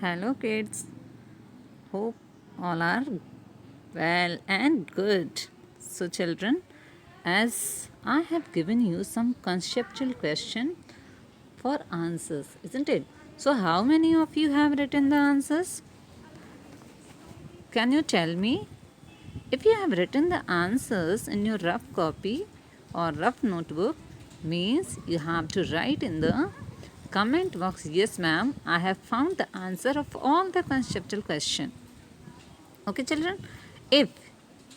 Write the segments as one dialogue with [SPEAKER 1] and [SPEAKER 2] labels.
[SPEAKER 1] Hello, kids. Hope all are well and good. So, children, as I have given you some conceptual question for answers, isn't it? So, how many of you have written the answers? Can you tell me? If you have written the answers in your rough copy or rough notebook, means you have to write in the comment box, yes ma'am, I have found the answer of all the conceptual question. Okay, children, if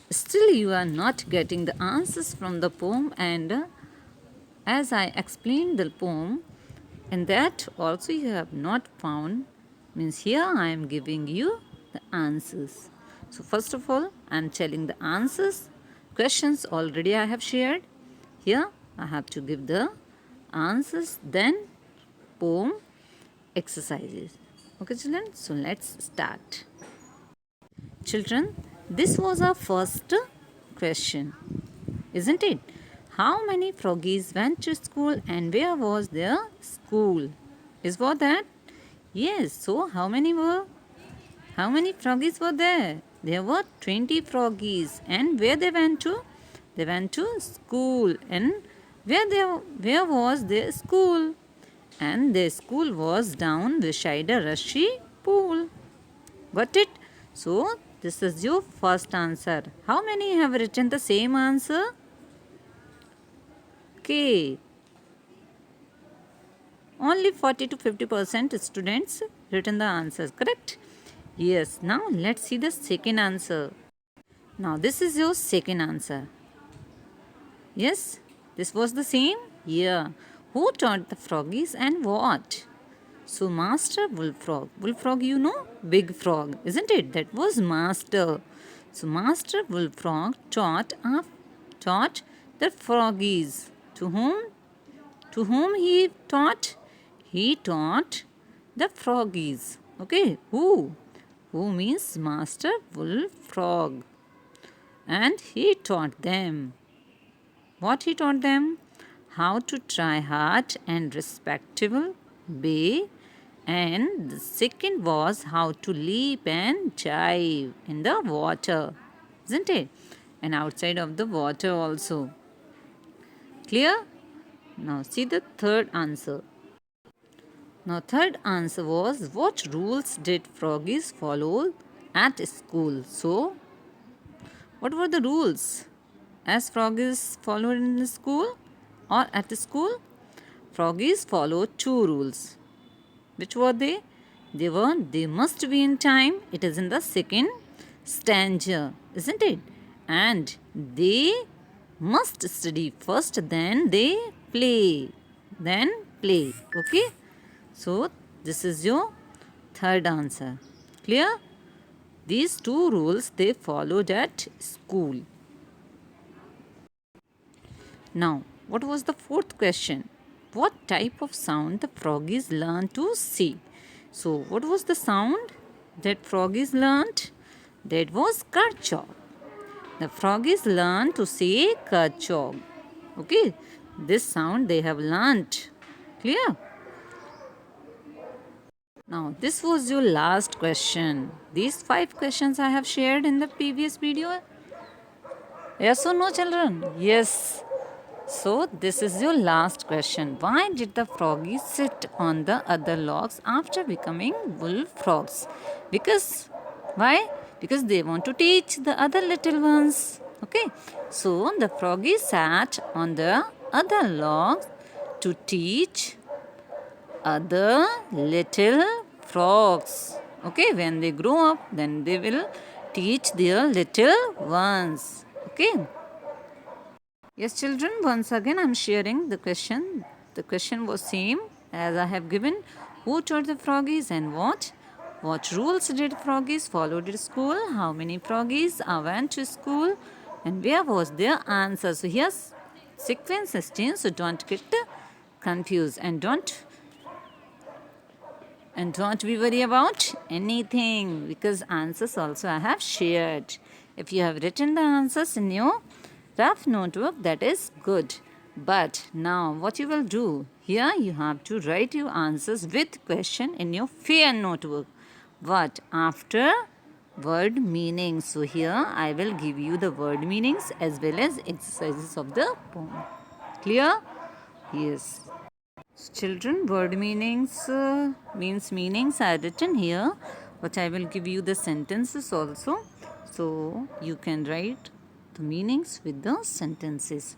[SPEAKER 1] still you are not getting the answers from the poem, and as I explained the poem, and that also you have not found, means here I am giving you the answers. So, first of all, I am telling the answers. Questions already I have shared. Here I have to give the answers, then poem exercises. Okay, children, so let's start. Children, this was our first question, isn't it? How many froggies went to school and where was their school? Is what that? Yes, so how many were? How many froggies were there? There were 20 froggies. And where they went to? They went to school. And where was their school? And their school was down beside a rushy pool. Got it? So, this is your first answer. How many have written the same answer? Okay. Only 40 to 50% students written the answers, correct? Yes. Now, let's see the second answer. Now, this is your second answer. Yes? This was the same? Yeah. Who taught the froggies and what? So, Master Bullfrog. Bullfrog, you know, big frog, isn't it? That was Master. So, Master Bullfrog taught the froggies. To whom? To whom he taught? He taught the froggies. Okay, who? Who means Master Bullfrog. And he taught them. What he taught them? How to try hard and respectable bay, and the second was how to leap and dive in the water, isn't it? And outside of the water also. Clear? Now see the third answer. Now third answer was, what rules did froggies follow at school? So what were the rules as froggies followed in school or at school? Froggies followed two rules. Which were they? They must be in time. It is in the second stanza, isn't it? And they must study first, then they play. Then play. Okay? So, this is your third answer. Clear? These two rules they followed at school. Now, what was the fourth question? What type of sound the froggies learned to see? So, what was the sound that froggies learned? That was kerchop. The froggies learned to say kerchop. Okay, this sound they have learned. Clear? Now, this was your last question. These 5 questions I have shared in the previous video. Yes or no, children? Yes. So, this is your last question. Why did the froggies sit on the other logs after becoming bullfrogs? Because, why? Because they want to teach the other little ones. Okay. So, the froggies sat on the other logs to teach other little frogs. Okay. When they grow up, then they will teach their little ones. Okay. Yes, children, once again I am sharing the question. The question was same as I have given. Who taught the froggies and what? What rules did froggies follow at school? How many froggies went to school? And where was their answer? So here's sequence system. So don't get confused and don't be worried about anything, because answers also I have shared. If you have written the answers in your rough notebook, that is good. But now what you will do, here you have to write your answers with question in your fair notebook. what? After word meanings. So here I will give you the word meanings as well as exercises of the poem. Clear? Yes. Children, word meanings meanings are written here, but I will give you the sentences also, so you can write the meanings with the sentences.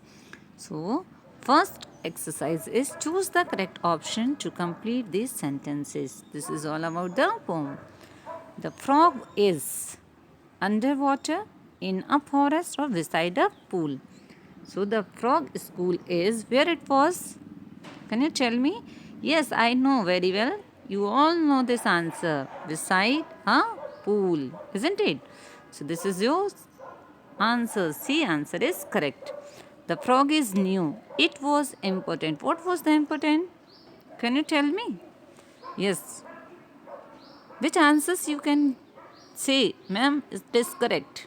[SPEAKER 1] So first exercise is choose the correct option to complete these sentences. This is all about the poem. The frog is underwater, in a forest, or beside a pool. So the frog school is where it was. Can you tell me? Yes, I know very well. You all know this answer. Beside a pool, isn't it? So this is your answer. C answer is correct. The frog is new. It was important. What was the important? Can you tell me? Yes. Which answers you can say, ma'am, it is correct?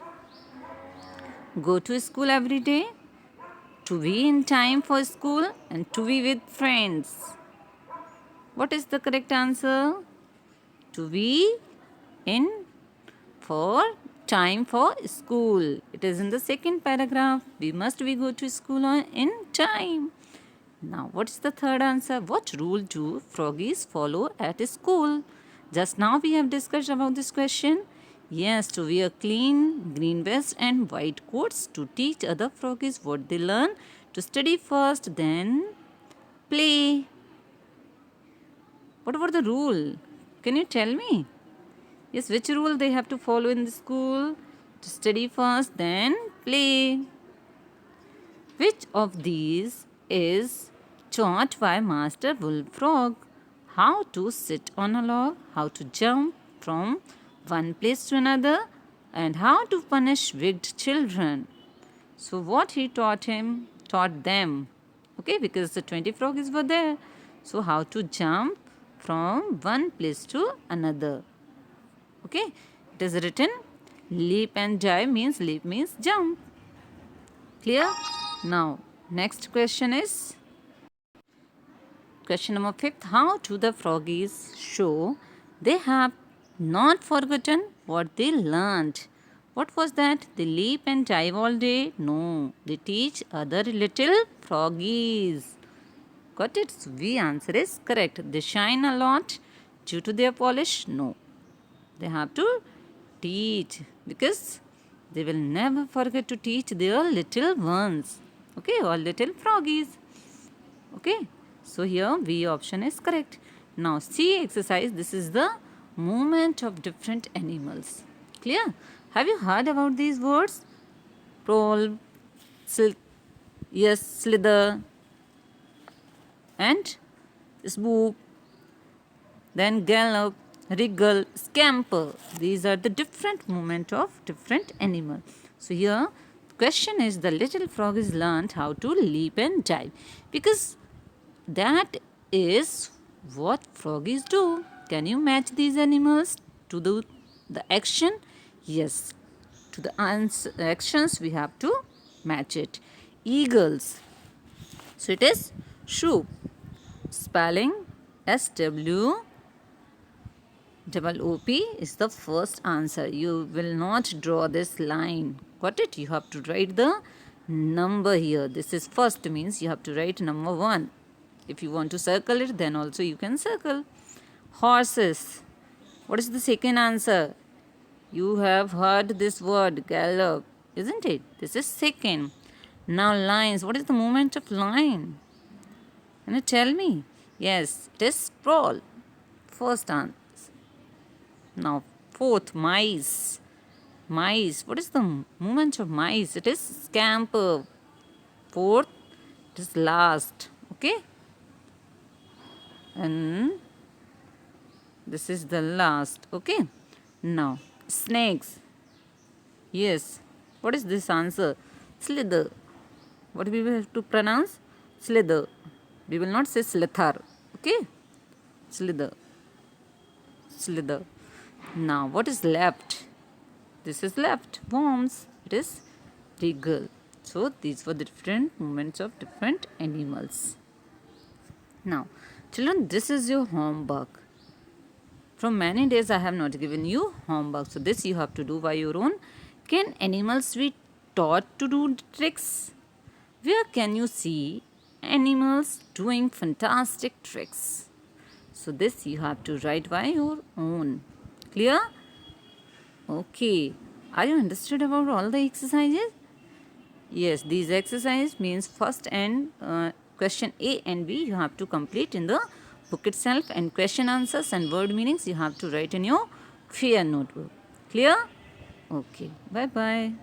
[SPEAKER 1] Go to school every day, to be in time for school, and to be with friends. What is the correct answer? To be in for time for school. It is in the second paragraph. We go to school in time. Now, what is the third answer? What rule do froggies follow at school? Just now we have discussed about this question. Yes, to wear clean green vest and white coats, to teach other froggies what they learn, to study first, then play. What about the rule? Can you tell me? Yes, which rule they have to follow in the school? To study first, then play. Which of these is taught by Master Bullfrog? How to sit on a log, how to jump from one place to another, and how to punish wicked children. So what he taught them. Okay, because the 20 frogs were there. So how to jump from one place to another. Okay, it is written leap and jive means leap means jump. Clear? Now, next question is question number 5. How do the froggies show they have not forgotten what they learned? What was that? They leap and jive all day? No, they teach other little froggies. Got it? So, the answer is correct. They shine a lot due to their polish? No. They have to teach because they will never forget to teach their little ones. Okay, or little froggies. Okay, so here B option is correct. Now C exercise, this is the movement of different animals. Clear? Have you heard about these words? Roll, yes, slither, and swoop, then gallop, wriggle, scamper. These are the different movement of different animals. So here the question is the little frog is learned how to leap and dive because that is what froggies do. Can you match these animals to the action? Yes. To the actions we have to match it. Eagles. So it is swoop. Spelling SWOOP is the first answer. You will not draw this line. Got it? You have to write the number here. This is first means you have to write number 1. If you want to circle it, then also you can circle. Horses. What is the second answer? You have heard this word, gallop, isn't it? This is second. Now lions. What is the movement of lion? Can you tell me? Yes, it is sprawl. First answer. Now fourth, mice. Mice. What is the movement of mice? It is scamper. Fourth, it is last. Okay. And this is the last. Okay. Now snakes. Yes. What is this answer? Slither. What we will have to pronounce? Slither. We will not say slither. Okay. Slither. Slither. Now what is left? This is left. Worms. It is wriggle. So these were the different movements of different animals. Now children, this is your homework. From many days I have not given you homework. So this you have to do by your own. Can animals be taught to do tricks? Where can you see animals doing fantastic tricks? So this you have to write by your own. Clear? Okay. Are you understood about all the exercises? Yes, these exercises means first and question A and B you have to complete in the book itself, and question answers and word meanings you have to write in your fair notebook. Clear? Okay. Bye bye.